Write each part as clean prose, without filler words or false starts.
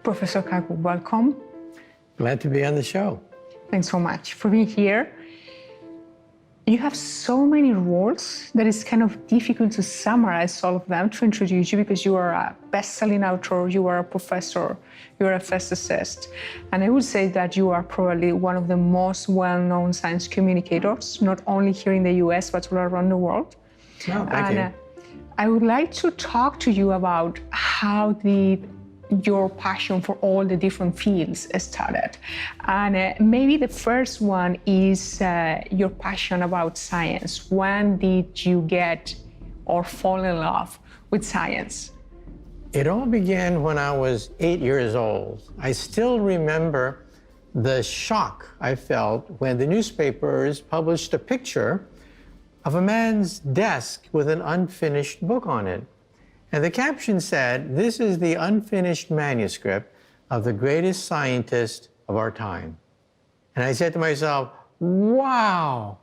Professor Kaku, welcome. Glad to be on the show. Thanks so much for being here. You have so many roles that it's kind of difficult to summarize all of them to introduce you because you are a best-selling author, you are a professor, you are a physicist. And I would say that you are probably one of the most well-known science communicators, not only here in the US, but all around the world. Oh, thank you. I would like to talk to you about how did your passion for all the different fields started. And maybe the first one is your passion about science. When did you get or fall in love with science? It all began when I was 8 years old. I still remember the shock I felt when the newspapers published a picture of a man's desk with an unfinished book on it. And the caption said, "This is the unfinished manuscript of the greatest scientist of our time." And I said to myself, wow,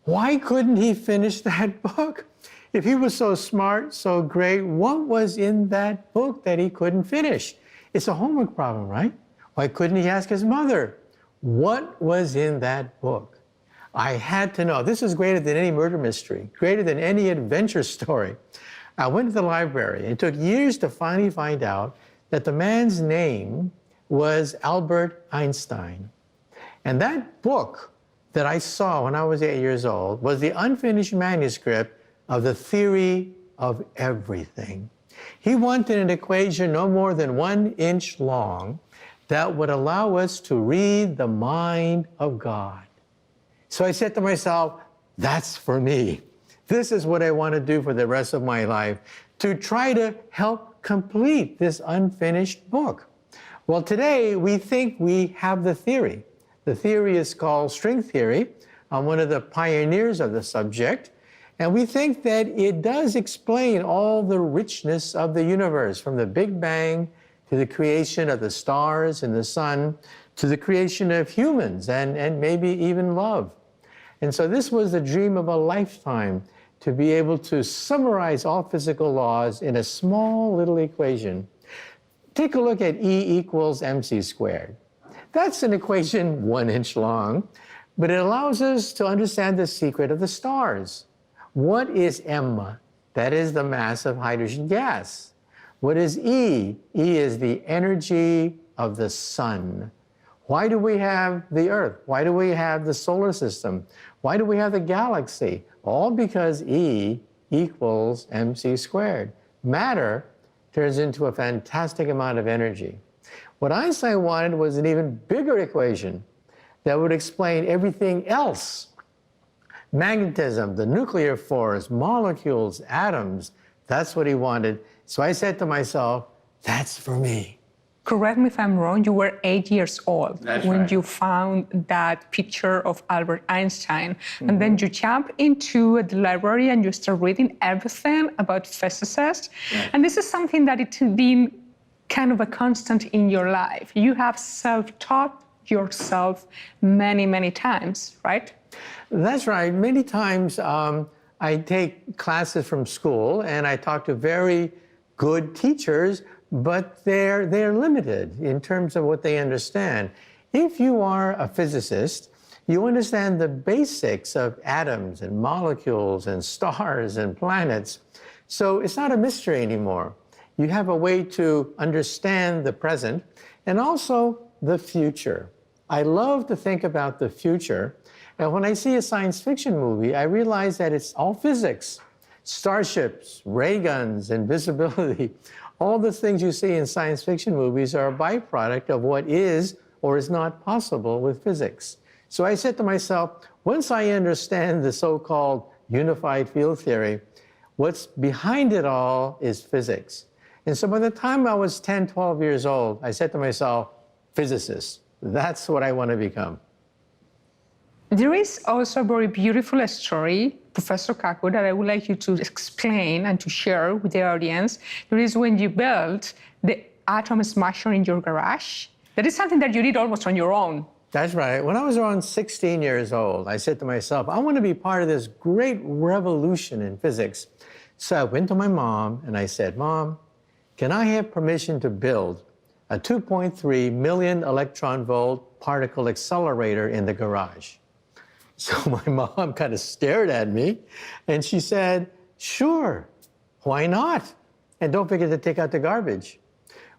why couldn't he finish that book? If he was so smart, so great, what was in that book that he couldn't finish? It's a homework problem, right? Why couldn't he ask his mother, what was in that book? I had to know. This is greater than any murder mystery, greater than any adventure story. I went to the library, and it took years to finally find out that the man's name was Albert Einstein. And that book that I saw when I was 8 years old was the unfinished manuscript of the theory of everything. He wanted an equation no more than 1 inch long that would allow us to read the mind of God. So I said to myself, that's for me. This is what I want to do for the rest of my life, to try to help complete this unfinished book. Well, today we think we have the theory. The theory is called string theory. I'm one of the pioneers of the subject. And we think that it does explain all the richness of the universe, from the Big Bang to the creation of the stars and the sun, to the creation of humans and maybe even love. And so this was the dream of a lifetime, to be able to summarize all physical laws in a small little equation. Take a look at E equals mc squared. That's an equation 1 inch long, but it allows us to understand the secret of the stars. What is m? That is the mass of hydrogen gas. What is E? E is the energy of the sun. Why do we have the Earth? Why do we have the solar system? Why do we have the galaxy? All because E equals mc squared. Matter turns into a fantastic amount of energy. What Einstein wanted was an even bigger equation that would explain everything else. Magnetism, the nuclear force, molecules, atoms, that's what he wanted. So I said to myself, that's for me. Correct me if I'm wrong, you were 8 years old when right. you found that picture of Albert Einstein. And then you jump into the library and you start reading everything about physicists. Right. And this is something that it's been kind of a constant in your life. You have self-taught yourself many, many times, right? That's right. Many times I take classes from school and I talk to very good teachers, but they're limited in terms of what they understand. If you are a physicist, you understand the basics of atoms and molecules and stars and planets. So it's not a mystery anymore. You have a way to understand the present and also the future. I love to think about the future. And when I see a science fiction movie, I realize that it's all physics. Starships, ray guns, invisibility. All the things you see in science fiction movies are a byproduct of what is or is not possible with physics. So I said to myself, once I understand the so-called unified field theory, what's behind it all is physics. And so by the time I was 10, 12 years old, I said to myself, physicist, that's what I want to become. There is also a very beautiful story, Professor Kaku, that I would like you to explain and to share with the audience. There is when you built the atom smasher in your garage. That is something that you did almost on your own. That's right. When I was around 16 years old, I said to myself, I want to be part of this great revolution in physics. So I went to my mom and I said, Mom, can I have permission to build a 2.3 million electron volt particle accelerator in the garage. So my mom kind of stared at me and she said, sure, why not? And don't forget to take out the garbage.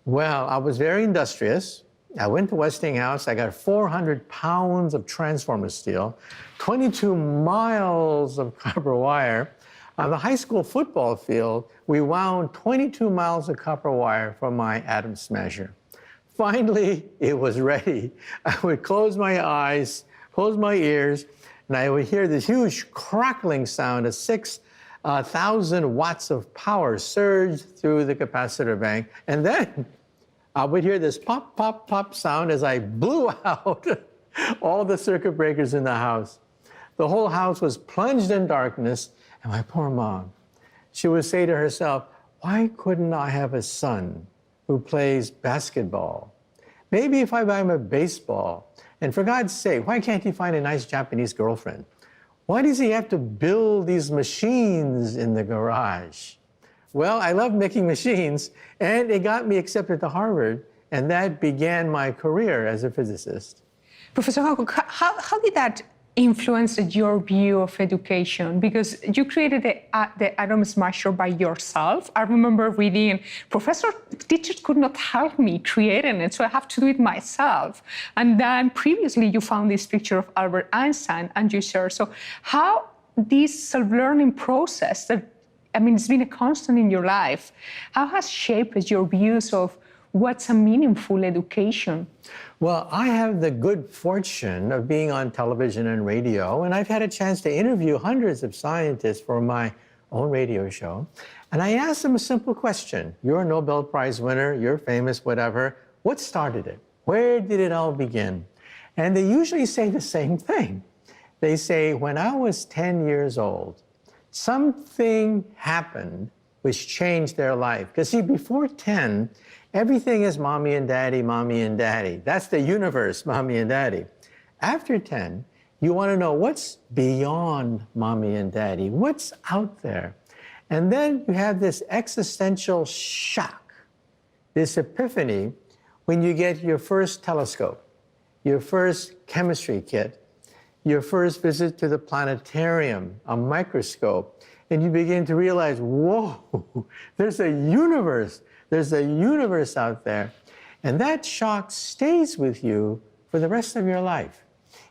Well, I was very industrious. I went to Westinghouse. I got 400 pounds of transformer steel, 22 miles of copper wire. On the high school football field, we wound 22 miles of copper wire from my atom smasher. Finally, it was ready. I would close my eyes, close my ears, and I would hear this huge crackling sound of 6,000 watts of power surge through the capacitor bank. And then I would hear this pop, pop, pop sound as I blew out all the circuit breakers in the house. The whole house was plunged in darkness, and my poor mom, she would say to herself, why couldn't I have a son who plays basketball? Maybe if I buy him a baseball, and for God's sake, why can't he find a nice Japanese girlfriend? Why does he have to build these machines in the garage? Well, I love making machines, and it got me accepted to Harvard, and that began my career as a physicist. Professor Kaku, how did that influence your view of education? Because you created the atom smasher by yourself. I remember reading, teachers could not help me creating it, so I have to do it myself. And then previously you found this picture of Albert Einstein and you shared. So how this self-learning process it's been a constant in your life. How has shaped your views of what's a meaningful education? Well, I have the good fortune of being on television and radio, and I've had a chance to interview hundreds of scientists for my own radio show. And I asked them a simple question. You're a Nobel Prize winner, you're famous, whatever. What started it? Where did it all begin? And they usually say the same thing. They say, when I was 10 years old, something happened which changed their life. Because see, before 10, everything is mommy and daddy, mommy and daddy. That's the universe, mommy and daddy. After 10, you want to know what's beyond mommy and daddy, what's out there. And then you have this existential shock, this epiphany, when you get your first telescope, your first chemistry kit, your first visit to the planetarium, a microscope, and you begin to realize, whoa, there's a universe. There's a universe out there. And that shock stays with you for the rest of your life.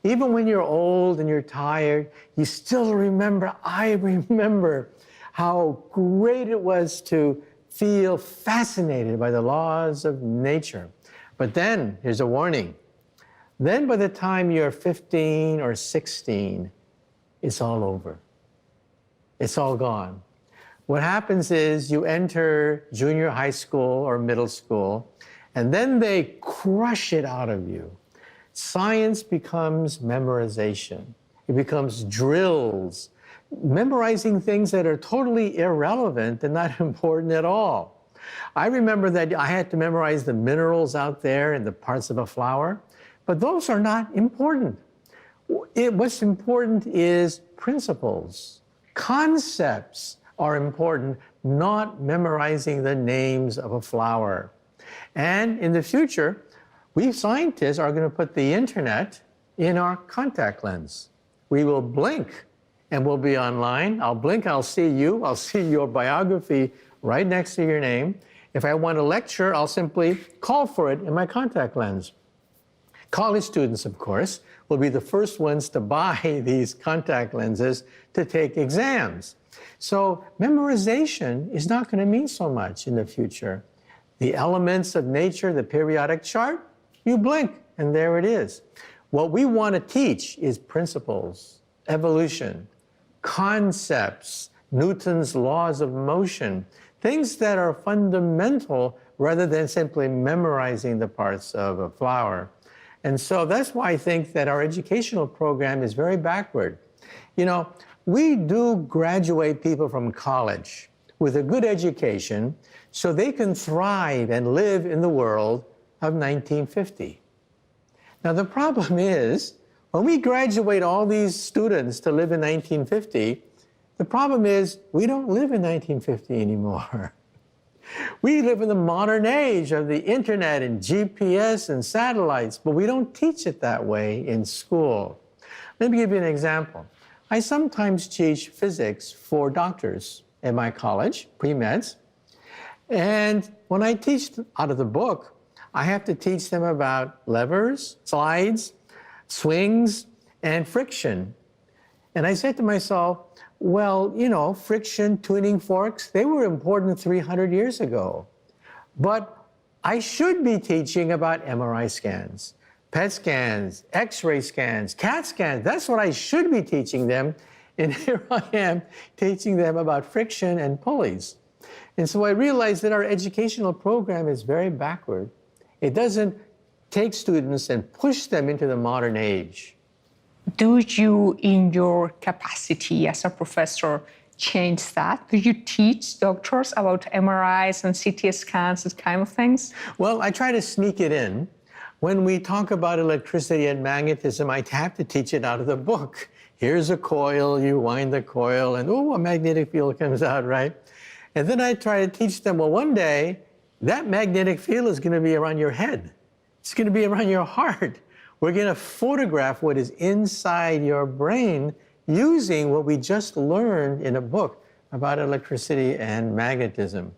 Even when you're old and you're tired, you still remember, I remember how great it was to feel fascinated by the laws of nature. But then, here's a warning. Then by the time you're 15 or 16, it's all over. It's all gone. What happens is you enter junior high school or middle school, and then they crush it out of you. Science becomes memorization. It becomes drills, memorizing things that are totally irrelevant and not important at all. I remember that I had to memorize the minerals out there and the parts of a flower, but those are not important. What's important is principles. Concepts are important, not memorizing the names of a flower. And in the future, we scientists are going to put the internet in our contact lens. We will blink and we'll be online. I'll blink, I'll see you. I'll see your biography right next to your name. If I want to lecture, I'll simply call for it in my contact lens. College students, of course, will be the first ones to buy these contact lenses to take exams. So memorization is not going to mean so much in the future. The elements of nature, the periodic chart, you blink and there it is. What we want to teach is principles, evolution, concepts, Newton's laws of motion, things that are fundamental rather than simply memorizing the parts of a flower. And so that's why I think that our educational program is very backward. You know, we do graduate people from college with a good education so they can thrive and live in the world of 1950. Now, the problem is, when we graduate all these students to live in 1950, the problem is we don't live in 1950 anymore. We live in the modern age of the internet and GPS and satellites, but we don't teach it that way in school. Let me give you an example. I sometimes teach physics for doctors in my college, pre-meds. And when I teach out of the book, I have to teach them about levers, slides, swings, and friction. And I said to myself, well, you know, friction, tuning forks, they were important 300 years ago. But I should be teaching about MRI scans, PET scans, X-ray scans, CAT scans. That's what I should be teaching them. And here I am teaching them about friction and pulleys. And so I realized that our educational program is very backward. It doesn't take students and push them into the modern age. Do you, in your capacity as a professor, change that? Do you teach doctors about MRIs and CT scans, these kind of things? Well, I try to sneak it in. When we talk about electricity and magnetism, I have to teach it out of the book. Here's a coil, you wind the coil, and oh, a magnetic field comes out, right? And then I try to teach them, well, one day, that magnetic field is going to be around your head. It's going to be around your heart. We're going to photograph what is inside your brain using what we just learned in a book about electricity and magnetism.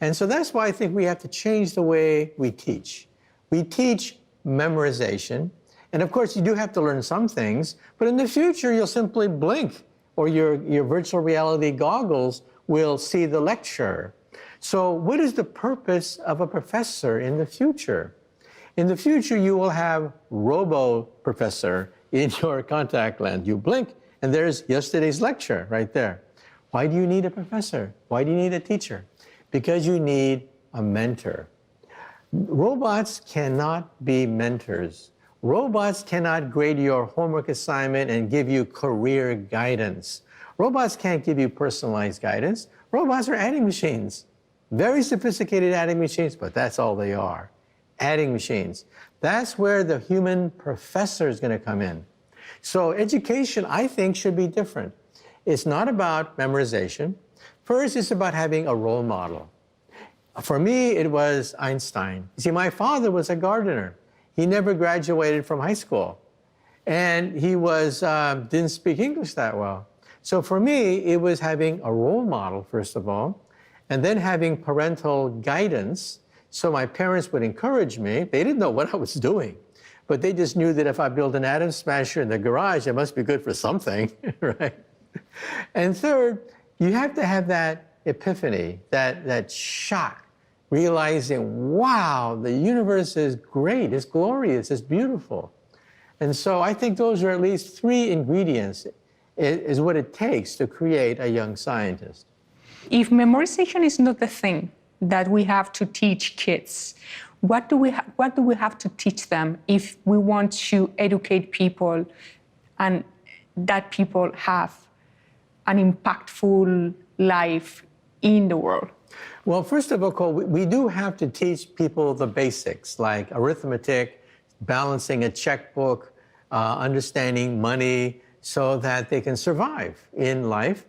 And so that's why I think we have to change the way we teach. We teach memorization. And of course, you do have to learn some things, but in the future, you'll simply blink, or your virtual reality goggles will see the lecture. So what is the purpose of a professor in the future? In the future, you will have robo-professor in your contact lens. You blink, and there's yesterday's lecture right there. Why do you need a professor? Why do you need a teacher? Because you need a mentor. Robots cannot be mentors. Robots cannot grade your homework assignment and give you career guidance. Robots can't give you personalized guidance. Robots are adding machines. Very sophisticated adding machines, but that's all they are. Adding machines. That's where the human professor is going to come in. So education, I think, should be different. It's not about memorization. First, it's about having a role model. For me, it was Einstein. You see, my father was a gardener. He never graduated from high school. And he didn't speak English that well. So for me, it was having a role model, first of all, and then having parental guidance. So my parents would encourage me. They didn't know what I was doing, but they just knew that if I built an atom smasher in the garage, it must be good for something, right? And third, you have to have that epiphany, that shock, realizing, wow, the universe is great, it's glorious, it's beautiful. And so I think those are at least 3 ingredients is what it takes to create a young scientist. If memorization is not the thing that we have to teach kids, what do we have to teach them if we want to educate people and that people have an impactful life in the world? Well, first of all, we do have to teach people the basics, like arithmetic, balancing a checkbook, understanding money, so that they can survive in life.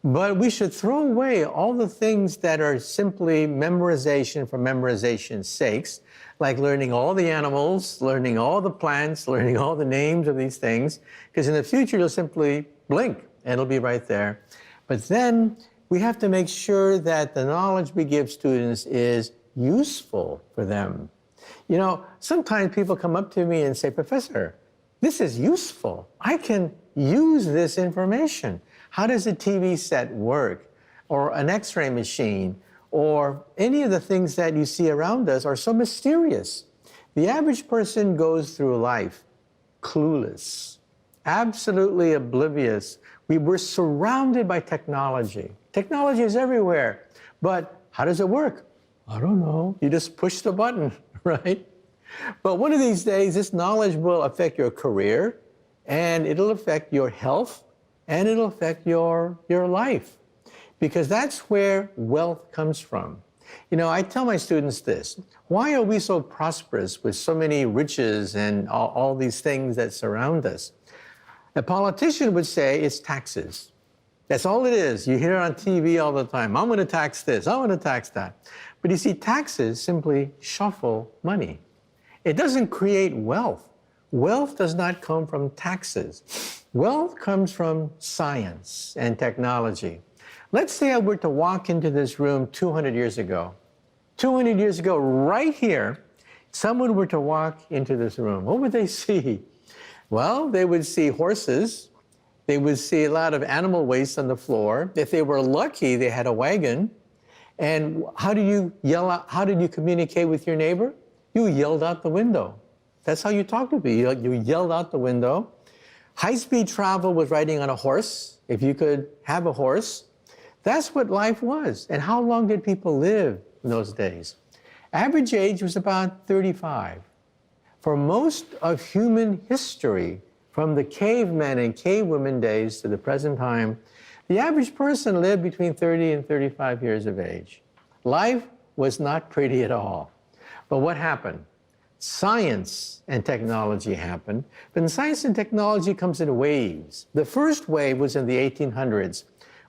But we should throw away all the things that are simply memorization for memorization's sakes, like learning all the animals, learning all the plants, learning all the names of these things, because in the future you'll simply blink and it'll be right there. But then we have to make sure that the knowledge we give students is useful for them. You know, sometimes people come up to me and say, Professor, this is useful. I can use this information. How does a TV set work? Or an X-ray machine? Or any of the things that you see around us are so mysterious. The average person goes through life clueless, absolutely oblivious. We're surrounded by technology. Technology is everywhere. But how does it work? I don't know. You just push the button, right? But one of these days, this knowledge will affect your career, and it'll affect your health, and it'll affect your life, because that's where wealth comes from. You know, I tell my students this: why are we so prosperous with so many riches and all these things that surround us? A politician would say it's taxes. That's all it is. You hear it on TV all the time. I'm going to tax this, I'm going to tax that. But you see, taxes simply shuffle money. It doesn't create wealth. Wealth does not come from taxes. Wealth comes from science and technology. Let's say I were to walk into this room 200 years ago. 200 years ago, right here, someone were to walk into this room. What would they see? Well, they would see horses. They would see a lot of animal waste on the floor. If they were lucky, they had a wagon. And how did you yell out? How did you communicate with your neighbor? You yelled out the window. That's how you talked to people. You yelled out the window. High-speed travel was riding on a horse. If you could have a horse, that's what life was. And how long did people live in those days? Average age was about 35. For most of human history, from the cavemen and cavewomen days to the present time, the average person lived between 30 and 35 years of age. Life was not pretty at all. But what happened? Science and technology happened, but science and technology comes in waves. The first wave was in the 1800s.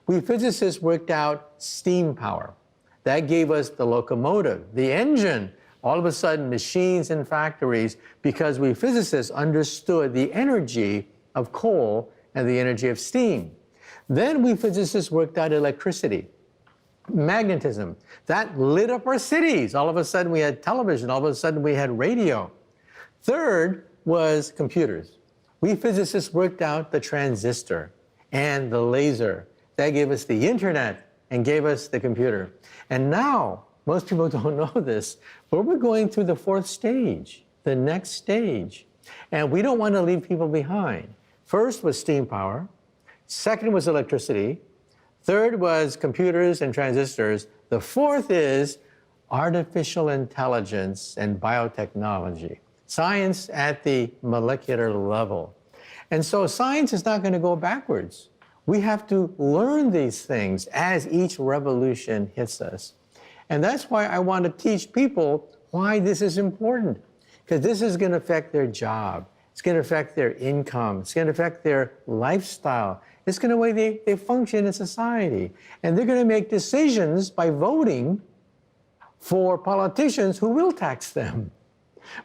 We physicists worked out steam power. That gave us the locomotive, the engine, all of a sudden machines in factories, because we physicists understood the energy of coal and the energy of steam. Then we physicists worked out electricity, magnetism. That lit up our cities. All of a sudden we had television. All of a sudden we had radio. Third was computers. We physicists worked out the transistor and the laser. That gave us the internet and gave us the computer. And now, most people don't know this, but we're going through the fourth stage, the next stage. And we don't want to leave people behind. First was steam power. Second was electricity. Third was computers and transistors. The fourth is artificial intelligence and biotechnology, science at the molecular level. And so science is not going to go backwards. We have to learn these things as each revolution hits us. And that's why I want to teach people why this is important, because this is going to affect their job. It's going to affect their income. It's going to affect their lifestyle. It's going to way they function in society. And they're going to make decisions by voting for politicians who will tax them.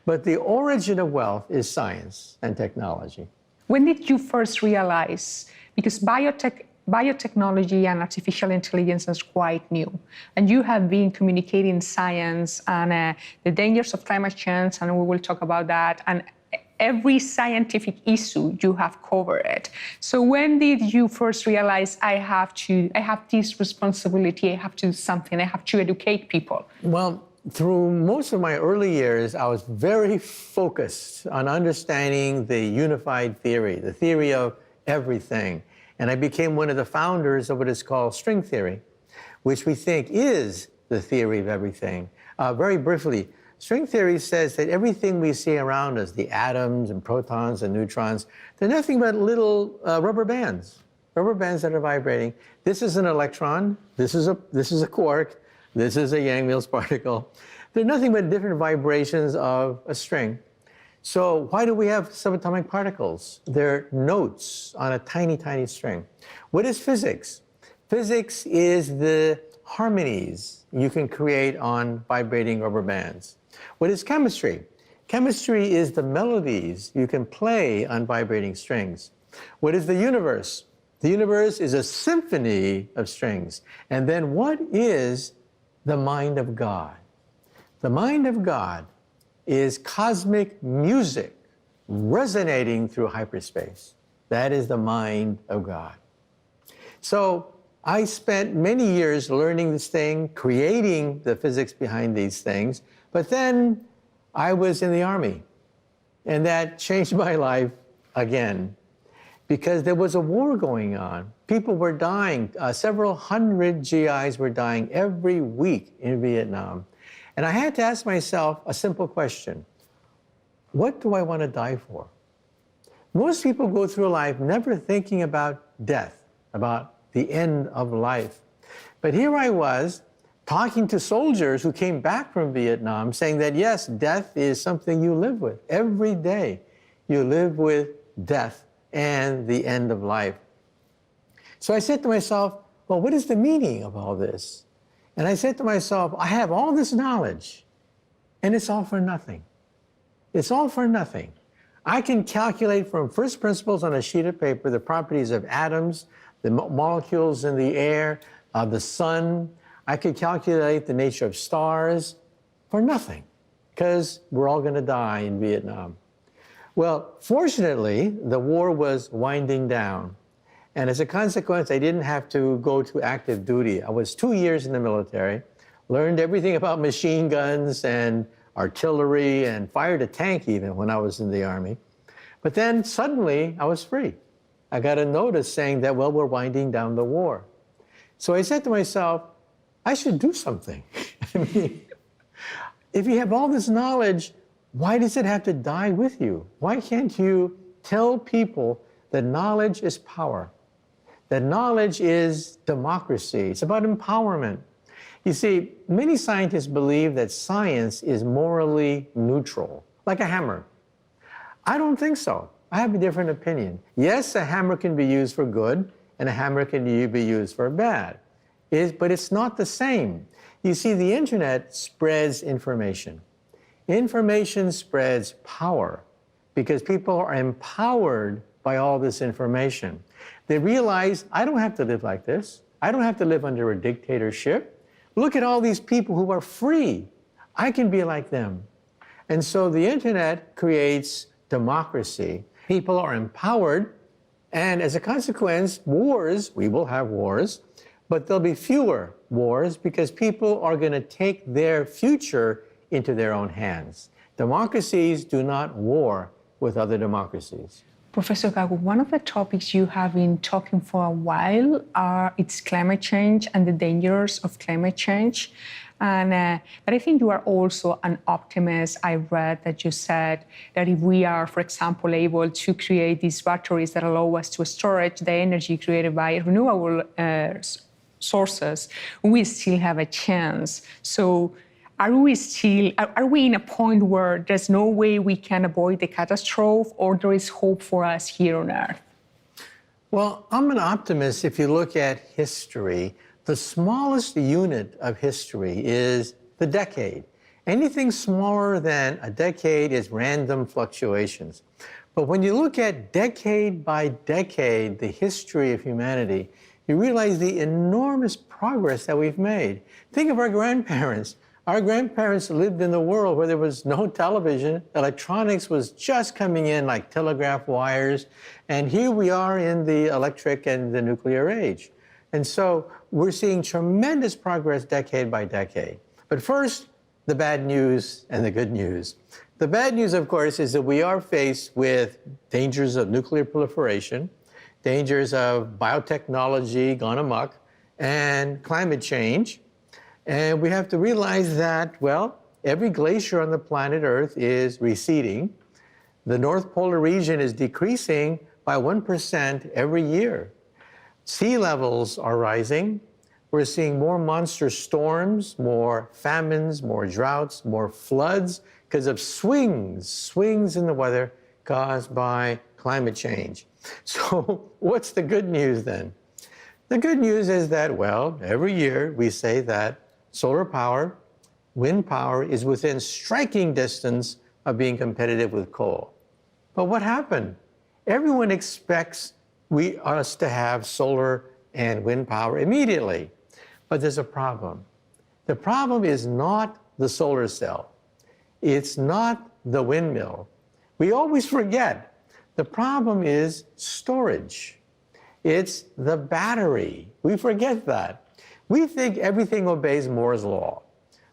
But the origin of wealth is science and technology. When did you first realize, because biotechnology and artificial intelligence is quite new, and you have been communicating science and the dangers of climate change, and we will talk about that, and every scientific issue you have covered it. So when did you first realize I have this responsibility, I have to do something, I have to educate people? Well, through most of my early years, I was very focused on understanding the unified theory, the theory of everything. And I became one of the founders of what is called string theory, which we think is the theory of everything. Very briefly, string theory says that everything we see around us, the atoms and protons and neutrons, they're nothing but little rubber bands that are vibrating. This is an electron, this is a quark, this is a Yang-Mills particle. They're nothing but different vibrations of a string. So why do we have subatomic particles? They're notes on a tiny, tiny string. What is physics? Physics is the harmonies you can create on vibrating rubber bands. What is chemistry? Chemistry is the melodies you can play on vibrating strings. What is the universe? The universe is a symphony of strings. And then what is the mind of God? The mind of God is cosmic music resonating through hyperspace. That is the mind of God. So I spent many years learning this thing, creating the physics behind these things, but then I was in the Army, and that changed my life again, because there was a war going on. People were dying. Several hundred GIs were dying every week in Vietnam. And I had to ask myself a simple question. What do I want to die for? Most people go through life never thinking about death, about the end of life. But here I was talking to soldiers who came back from Vietnam saying that, yes, death is something you live with. Every day you live with death and the end of life. So I said to myself, well, what is the meaning of all this? And I said to myself, I have all this knowledge, and it's all for nothing. It's all for nothing. I can calculate from first principles on a sheet of paper the properties of atoms, the molecules in the air, the sun. I could calculate the nature of stars for nothing, because we're all going to die in Vietnam. Well, fortunately, the war was winding down. And as a consequence, I didn't have to go to active duty. I was 2 years in the military, learned everything about machine guns and artillery, and fired a tank even when I was in the Army. But then suddenly I was free. I got a notice saying that, well, we're winding down the war. So I said to myself, I should do something. I mean, if you have all this knowledge, why does it have to die with you? Why can't you tell people that knowledge is power? That knowledge is democracy. It's about empowerment. You see, many scientists believe that science is morally neutral, like a hammer. I don't think so. I have a different opinion. Yes, a hammer can be used for good, and a hammer can be used for bad. But it's not the same. You see, the internet spreads information. Information spreads power because people are empowered by all this information. They realize, I don't have to live like this. I don't have to live under a dictatorship. Look at all these people who are free. I can be like them. And so the internet creates democracy. People are empowered, and as a consequence, wars, we will have wars, but there'll be fewer wars because people are going to take their future into their own hands. Democracies do not war with other democracies. Professor Kaku, one of the topics you have been talking for a while it's climate change and the dangers of climate change. But I think you are also an optimist. I read that you said that if we are, for example, able to create these batteries that allow us to store the energy created by renewable sources, we still have a chance. So are we in a point where there's no way we can avoid the catastrophe, or there is hope for us here on Earth? Well, I'm an optimist. If you look at history, the smallest unit of history is the decade. Anything smaller than a decade is random fluctuations. But when you look at decade by decade, the history of humanity, you realize the enormous progress that we've made. Think of our grandparents. Our grandparents lived in a world where there was no television. Electronics was just coming in like telegraph wires. And here we are in the electric and the nuclear age. And so we're seeing tremendous progress decade by decade. But first, the bad news and the good news. The bad news, of course, is that we are faced with dangers of nuclear proliferation, dangers of biotechnology gone amok, and climate change. And we have to realize that, well, every glacier on the planet Earth is receding. The North Polar region is decreasing by 1% every year. Sea levels are rising. We're seeing more monster storms, more famines, more droughts, more floods because of swings in the weather caused by climate change. So what's the good news then? The good news is that, well, every year we say that solar power, wind power is within striking distance of being competitive with coal. But what happened? Everyone expects us to have solar and wind power immediately. But there's a problem. The problem is not the solar cell. It's not the windmill. We always forget. The problem is storage. It's the battery. We forget that. We think everything obeys Moore's law.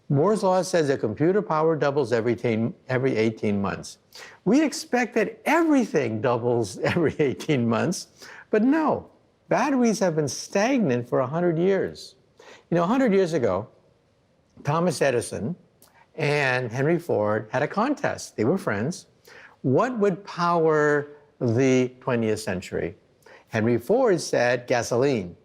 Moore's law says that computer power doubles every 18 months. We expect that everything doubles every 18 months, but no. Batteries have been stagnant for 100 years. You know, 100 years ago, Thomas Edison and Henry Ford had a contest. They were friends. What would power the 20th century? Henry Ford said gasoline,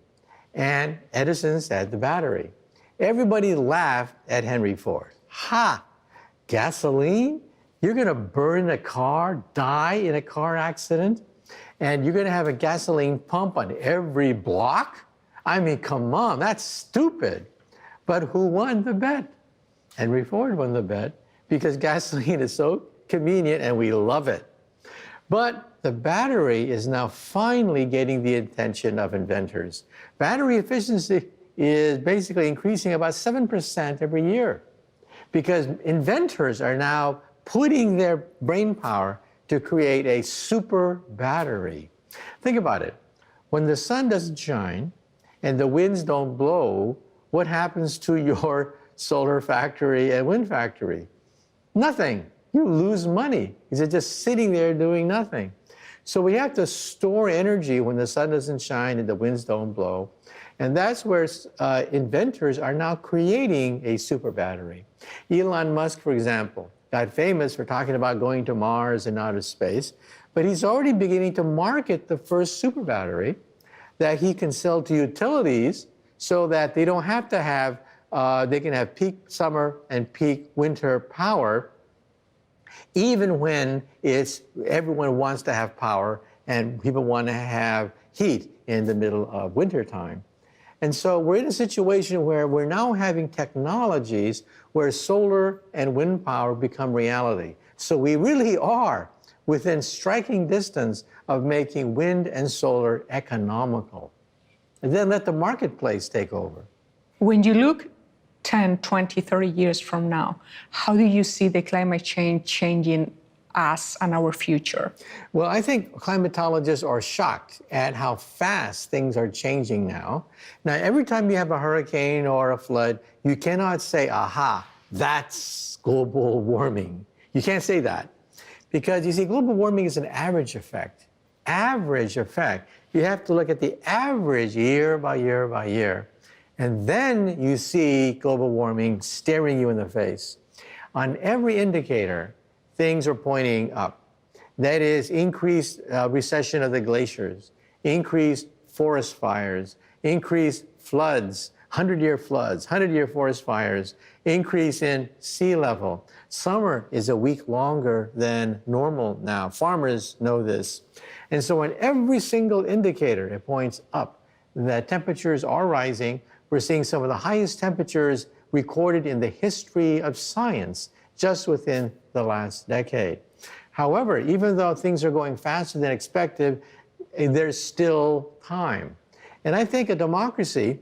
and Edison said the battery. Everybody laughed at Henry Ford. Ha! Gasoline? You're going to burn a car, die in a car accident, and you're going to have a gasoline pump on every block? I mean, come on, that's stupid. But who won the bet? Henry Ford won the bet because gasoline is so convenient and we love it. But the battery is now finally getting the attention of inventors. Battery efficiency is basically increasing about 7% every year because inventors are now putting their brain power to create a super battery. Think about it. When the sun doesn't shine and the winds don't blow, what happens to your solar factory and wind factory? Nothing. You lose money because it's just sitting there doing nothing. So we have to store energy when the sun doesn't shine and the winds don't blow. And that's where inventors are now creating a super battery. Elon Musk, for example, got famous for talking about going to Mars and outer space, but he's already beginning to market the first super battery that he can sell to utilities so that they don't have to have, they can have peak summer and peak winter power, even when everyone wants to have power and people want to have heat in the middle of winter time. And so we're in a situation where we're now having technologies where solar and wind power become reality. So we really are within striking distance of making wind and solar economical. And then let the marketplace take over. When you look 10, 20, 30 years from now, how do you see the climate change changing us and our future? Well, I think climatologists are shocked at how fast things are changing now. Now, every time you have a hurricane or a flood, you cannot say, aha, that's global warming. You can't say that because you see, global warming is an average effect. Average effect. You have to look at the average year by year by year. And then you see global warming staring you in the face. On every indicator, things are pointing up. That is increased recession of the glaciers, increased forest fires, increased floods, 100-year floods, 100-year forest fires, increase in sea level. Summer is a week longer than normal now. Farmers know this. And so on every single indicator, it points up. The temperatures are rising. We're seeing some of the highest temperatures recorded in the history of science just within the last decade. However, even though things are going faster than expected, there's still time. And I think a democracy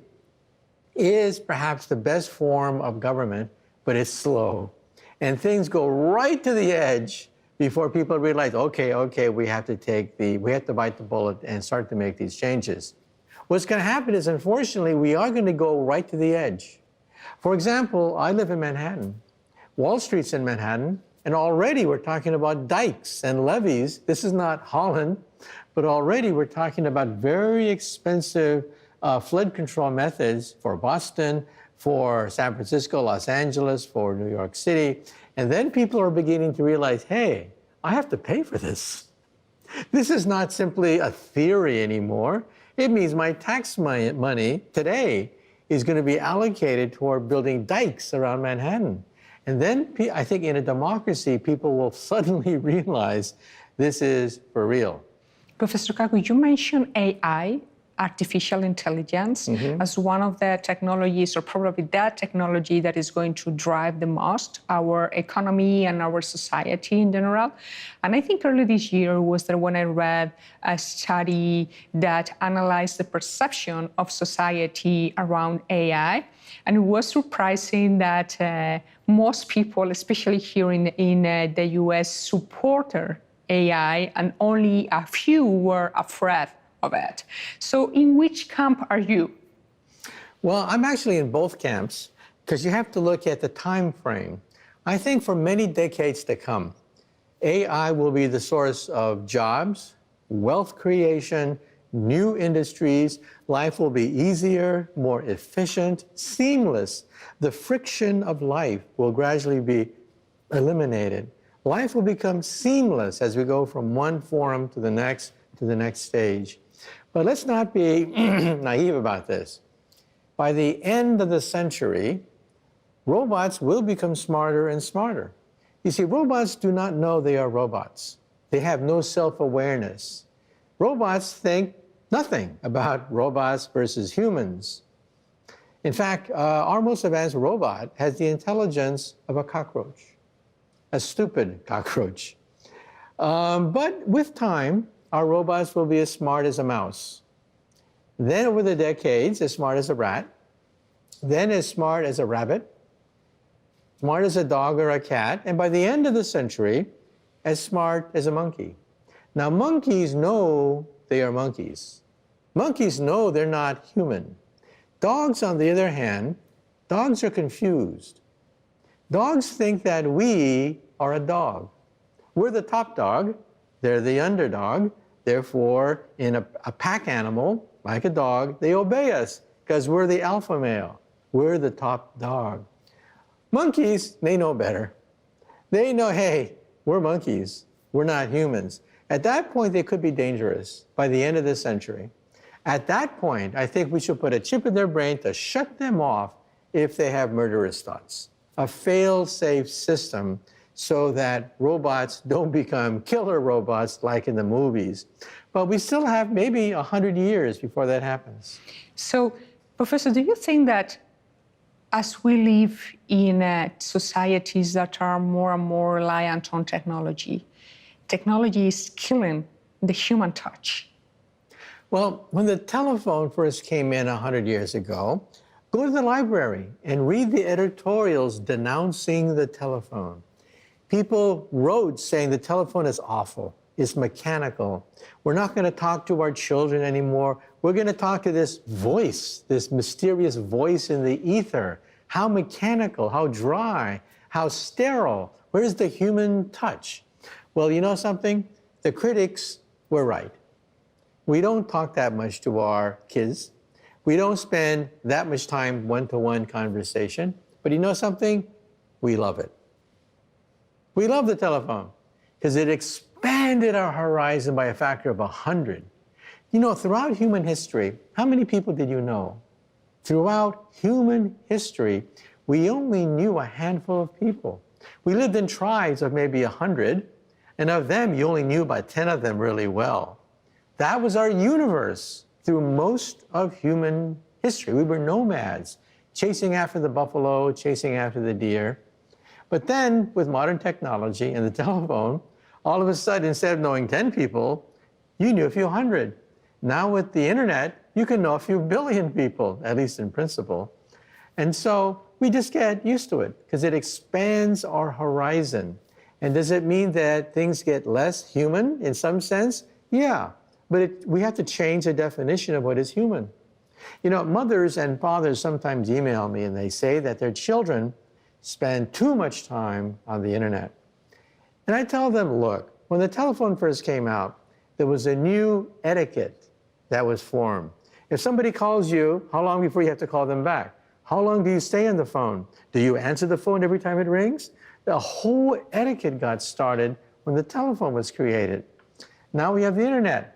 is perhaps the best form of government, but it's slow. And things go right to the edge before people realize, okay, we have to bite the bullet and start to make these changes. What's going to happen is, unfortunately, we are going to go right to the edge. For example, I live in Manhattan. Wall Street's in Manhattan, and already we're talking about dikes and levees. This is not Holland, but already we're talking about very expensive flood control methods for Boston, for San Francisco, Los Angeles, for New York City. And then people are beginning to realize, hey, I have to pay for this. This is not simply a theory anymore. It means my tax money today is going to be allocated toward building dikes around Manhattan. And then I think in a democracy, people will suddenly realize this is for real. Professor Kaku, you mentioned AI, artificial intelligence, as one of the technologies, or probably that technology that is going to drive the most our economy and our society in general. And I think early this year was that when I read a study that analyzed the perception of society around AI. And it was surprising that most people, especially here in the US, supported AI, and only a few were afraid of it. So in which camp are you? Well, I'm actually in both camps because you have to look at the time frame. I think for many decades to come, AI will be the source of jobs, wealth creation, new industries. Life will be easier, more efficient, seamless. The friction of life will gradually be eliminated. Life will become seamless as we go from one form to the next stage. But let's not be naive about this. By the end of the century, robots will become smarter and smarter. You see, robots do not know they are robots. They have no self-awareness. Robots think nothing about robots versus humans. In fact, our most advanced robot has the intelligence of a cockroach, a stupid cockroach. But with time, our robots will be as smart as a mouse. Then over the decades, as smart as a rat. Then as smart as a rabbit. Smart as a dog or a cat. And by the end of the century, as smart as a monkey. Now, monkeys know they are monkeys. Monkeys know they're not human. Dogs, on the other hand, dogs are confused. Dogs think that we are a dog. We're the top dog, they're the underdog. Therefore, in a pack animal, like a dog, they obey us because we're the alpha male. We're the top dog. Monkeys, they know better. They know, hey, we're monkeys. We're not humans. At that point, they could be dangerous by the end of the century. At that point, I think we should put a chip in their brain to shut them off if they have murderous thoughts. A fail-safe system so that robots don't become killer robots like in the movies. But we still have maybe 100 years before that happens. So, Professor, do you think that as we live in societies that are more and more reliant on technology, technology is killing the human touch? Well, when the telephone first came in 100 years ago, go to the library and read the editorials denouncing the telephone. People wrote saying the telephone is awful, it's mechanical. We're not going to talk to our children anymore. We're going to talk to this voice, this mysterious voice in the ether. How mechanical, how dry, how sterile. Where's the human touch? Well, you know something? The critics were right. We don't talk that much to our kids. We don't spend that much time one-to-one conversation. But you know something? We love it. We love the telephone because it expanded our horizon by a factor of 100. You know, throughout human history, how many people did you know? Throughout human history, we only knew a handful of people. We lived in tribes of maybe 100, and of them, you only knew about 10 of them really well. That was our universe through most of human history. We were nomads, chasing after the buffalo, chasing after the deer. But then, with modern technology and the telephone, all of a sudden, instead of knowing 10 people, you knew a few hundred. Now with the internet, you can know a few billion people, at least in principle. And so we just get used to it because it expands our horizon. And does it mean that things get less human in some sense? Yeah. But we have to change the definition of what is human. You know, mothers and fathers sometimes email me and they say that their children spend too much time on the internet. And I tell them, look, when the telephone first came out, there was a new etiquette that was formed. If somebody calls you, how long before you have to call them back? How long do you stay on the phone? Do you answer the phone every time it rings? The whole etiquette got started when the telephone was created. Now we have the internet.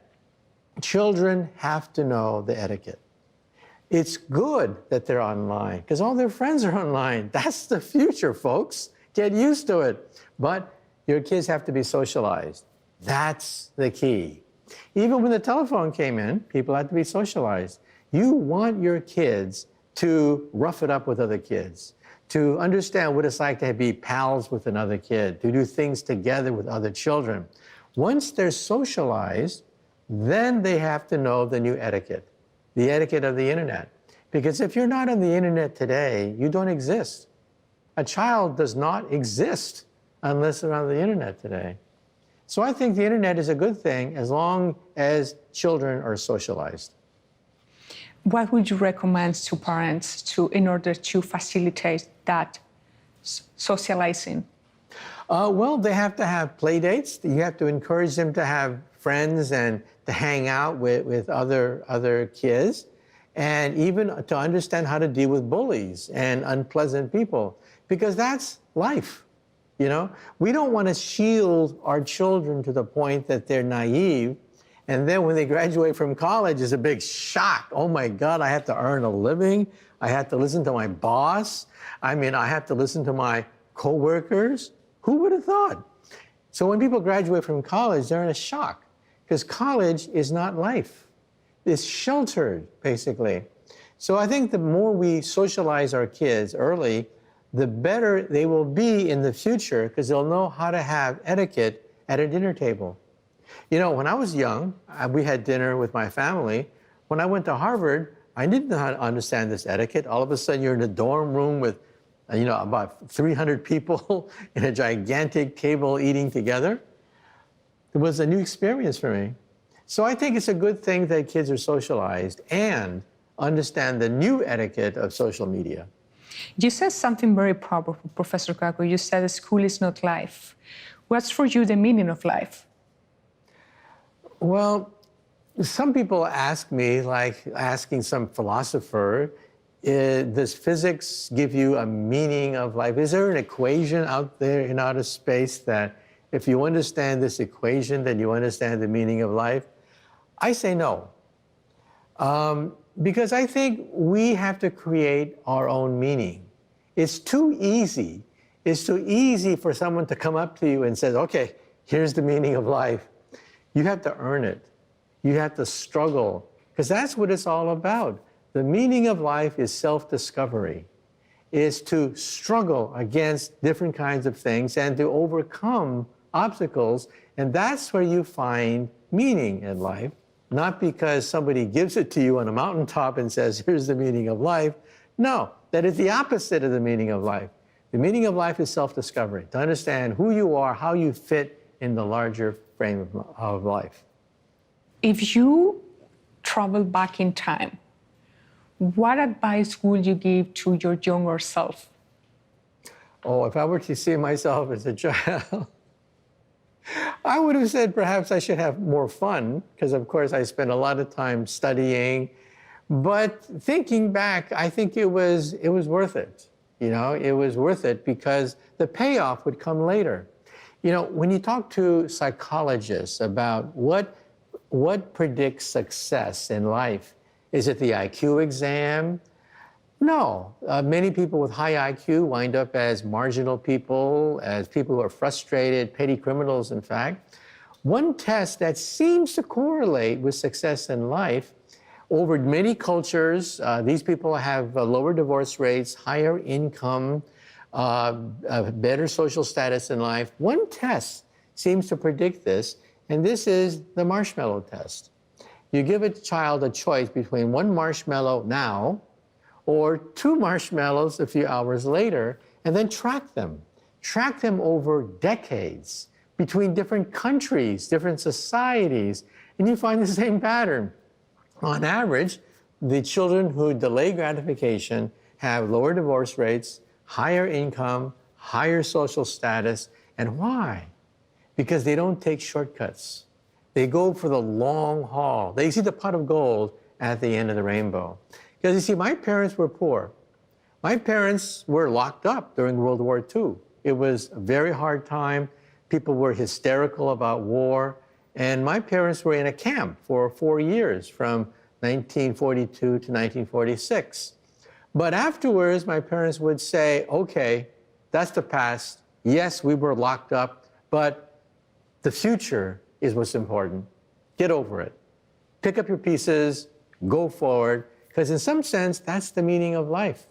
Children have to know the etiquette. It's good that they're online because all their friends are online. That's the future, folks. Get used to it. But your kids have to be socialized. That's the key. Even when the telephone came in, people had to be socialized. You want your kids to rough it up with other kids, to understand what it's like to be pals with another kid, to do things together with other children. Once they're socialized, then they have to know the new etiquette, the etiquette of the internet. Because if you're not on the internet today, you don't exist. A child does not exist unless they're on the internet today. So I think the internet is a good thing as long as children are socialized. What would you recommend to parents in order to facilitate that socializing? Well, they have to have play dates. You have to encourage them to have friends and to hang out with other kids, and even to understand how to deal with bullies and unpleasant people, because that's life. You know, we don't want to shield our children to the point that they're naive, and then when they graduate from college, it's a big shock. Oh my God, I have to earn a living. I have to listen to my boss. I mean, I have to listen to my coworkers. Who would have thought? So when people graduate from college, they're in a shock because college is not life. It's sheltered, basically. So I think the more we socialize our kids early, the better they will be in the future because they'll know how to have etiquette at a dinner table. You know, when I was young, we had dinner with my family. When I went to Harvard, I didn't know how to understand this etiquette. All of a sudden, you're in a dorm room with, about 300 people in a gigantic table eating together. It was a new experience for me. So I think it's a good thing that kids are socialized and understand the new etiquette of social media. You said something very powerful, Professor Kaku. You said school is not life. What's for you the meaning of life? Well, some people ask me, like asking some philosopher, does physics give you a meaning of life? Is there an equation out there in outer space that if you understand this equation, then you understand the meaning of life? I say no. Because I think we have to create our own meaning. It's too easy. It's too easy for someone to come up to you and say, okay, here's the meaning of life. You have to earn it. You have to struggle, because that's what it's all about. The meaning of life is self-discovery, is to struggle against different kinds of things and to overcome obstacles, and that's where you find meaning in life, not because somebody gives it to you on a mountaintop and says, here's the meaning of life. No, that is the opposite of the meaning of life. The meaning of life is self-discovery, to understand who you are, how you fit in the larger frame of life. If you travel back in time, what advice would you give to your younger self? Oh, if I were to see myself as a child, I would have said perhaps I should have more fun, because of course I spent a lot of time studying. But thinking back, I think it was worth it. It was worth it because the payoff would come later. When you talk to psychologists about what predicts success in life, is it the IQ exam? No. Many people with high IQ wind up as marginal people, as people who are frustrated, petty criminals, in fact. One test that seems to correlate with success in life, over many cultures, these people have lower divorce rates, higher income, better social status in life. One test seems to predict this, and this is the marshmallow test. You give a child a choice between one marshmallow now or 2 marshmallows a few hours later, and then track them. Track them over decades between different countries, different societies, and you find the same pattern. On average, the children who delay gratification have lower divorce rates, higher income, higher social status. And why? Because they don't take shortcuts. They go for the long haul. They see the pot of gold at the end of the rainbow. Because you see, my parents were poor. My parents were locked up during World War II. It was a very hard time. People were hysterical about war. And my parents were in a camp for 4 years, from 1942 to 1946. But afterwards, my parents would say, okay, that's the past. Yes, we were locked up, but the future is what's important. Get over it. Pick up your pieces, go forward, because in some sense, that's the meaning of life.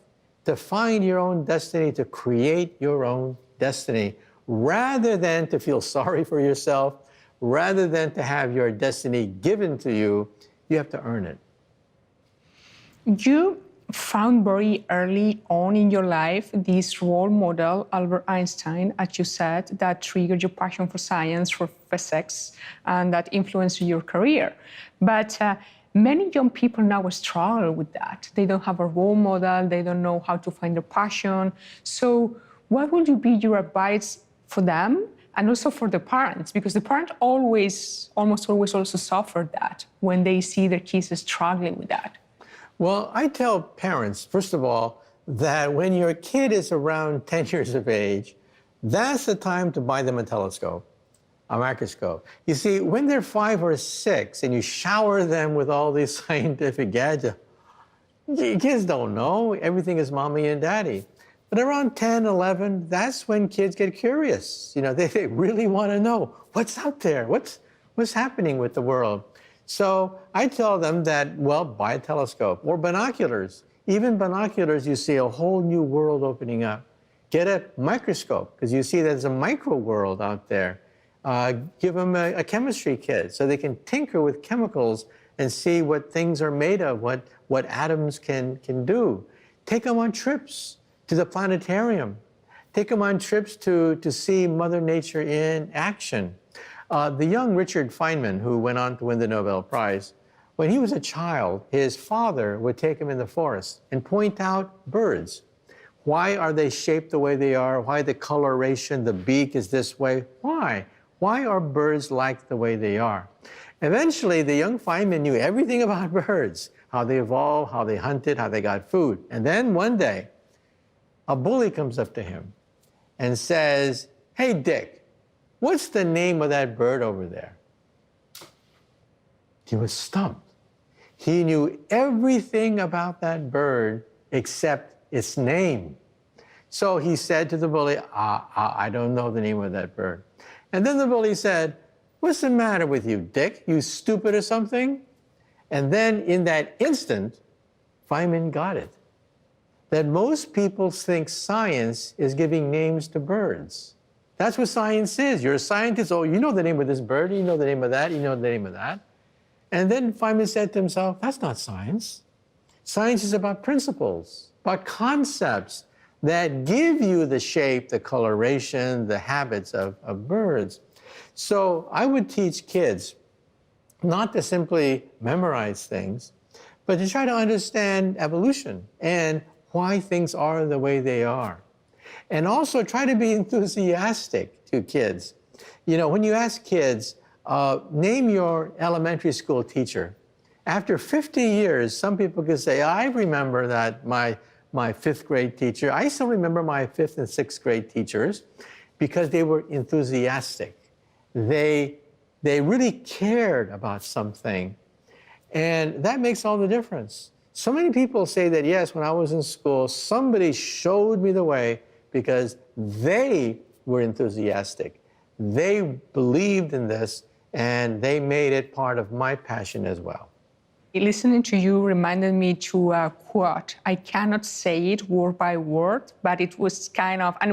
To find your own destiny, to create your own destiny, rather than to feel sorry for yourself, rather than to have your destiny given to you, you have to earn it. You found very early on in your life this role model, Albert Einstein, as you said, that triggered your passion for science, for physics, and that influenced your career. But many young people now struggle with that. They don't have a role model, they don't know how to find their passion. So what would be your advice for them and also for the parents? Because the parents almost always also suffer that when they see their kids struggling with that. Well, I tell parents, first of all, that when your kid is around 10 years of age, that's the time to buy them a telescope, a microscope. You see, when they're 5 or 6 and you shower them with all these scientific gadgets, kids don't know. Everything is mommy and daddy. But around 10, 11, that's when kids get curious. They really want to know what's out there, what's happening with the world. So I tell them that, well, buy a telescope or binoculars. Even binoculars, you see a whole new world opening up. Get a microscope, because you see there's a micro world out there. Give them a chemistry kit so they can tinker with chemicals and see what things are made of, what atoms can do. Take them on trips to the planetarium. Take them on trips to see Mother Nature in action. The young Richard Feynman, who went on to win the Nobel Prize, when he was a child, his father would take him in the forest and point out birds. Why are they shaped the way they are? Why the coloration, the beak is this way? Why? Why are birds like the way they are? Eventually, the young Feynman knew everything about birds, how they evolved, how they hunted, how they got food. And then one day, a bully comes up to him and says, "Hey, Dick, what's the name of that bird over there?" He was stumped. He knew everything about that bird except its name. So he said to the bully, I don't know the name of that bird. And then the bully said, "What's the matter with you, Dick? You stupid or something?" And then in that instant, Feynman got it. That most people think science is giving names to birds. That's what science is. You're a scientist, oh, you know the name of this bird, you know the name of that, you know the name of that. And then Feynman said to himself, that's not science. Science is about principles, about concepts that give you the shape, the coloration, the habits of birds. So I would teach kids not to simply memorize things, but to try to understand evolution and why things are the way they are. And also try to be enthusiastic to kids. You know, when you ask kids, name your elementary school teacher. After 50 years, some people can say, I remember that my fifth grade teacher. I still remember my fifth and sixth grade teachers because they were enthusiastic. They really cared about something. And that makes all the difference. So many people say that, yes, when I was in school, somebody showed me the way because they were enthusiastic. They believed in this, and they made it part of my passion as well. Listening to you reminded me to a quote. I cannot say it word by word, but it was kind of, and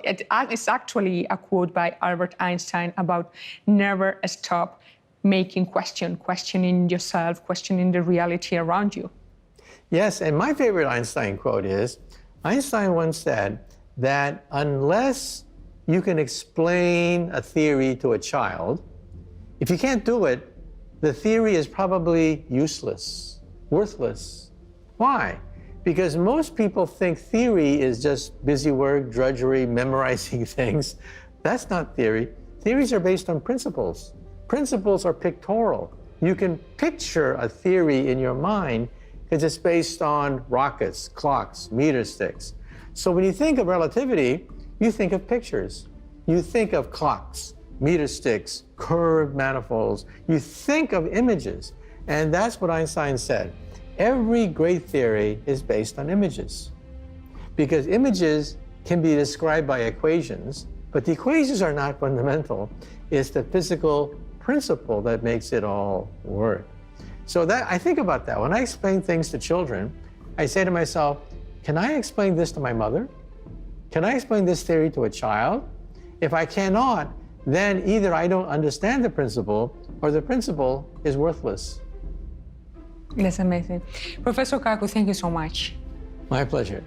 it's actually a quote by Albert Einstein about never stop making questioning yourself, questioning the reality around you. Yes, and my favorite Einstein quote is, Einstein once said that unless you can explain a theory to a child, if you can't do it, the theory is probably useless, worthless. Why? Because most people think theory is just busy work, drudgery, memorizing things. That's not theory. Theories are based on principles. Principles are pictorial. You can picture a theory in your mind because it's based on rockets, clocks, meter sticks. So when you think of relativity, you think of pictures. You think of clocks, meter sticks, curved manifolds. You think of images. And that's what Einstein said. Every great theory is based on images. Because images can be described by equations, but the equations are not fundamental. It's the physical principle that makes it all work. So I think about that. When I explain things to children, I say to myself, can I explain this to my mother? Can I explain this theory to a child? If I cannot, then either I don't understand the principle or the principle is worthless. That's amazing. Professor Kaku, thank you so much. My pleasure.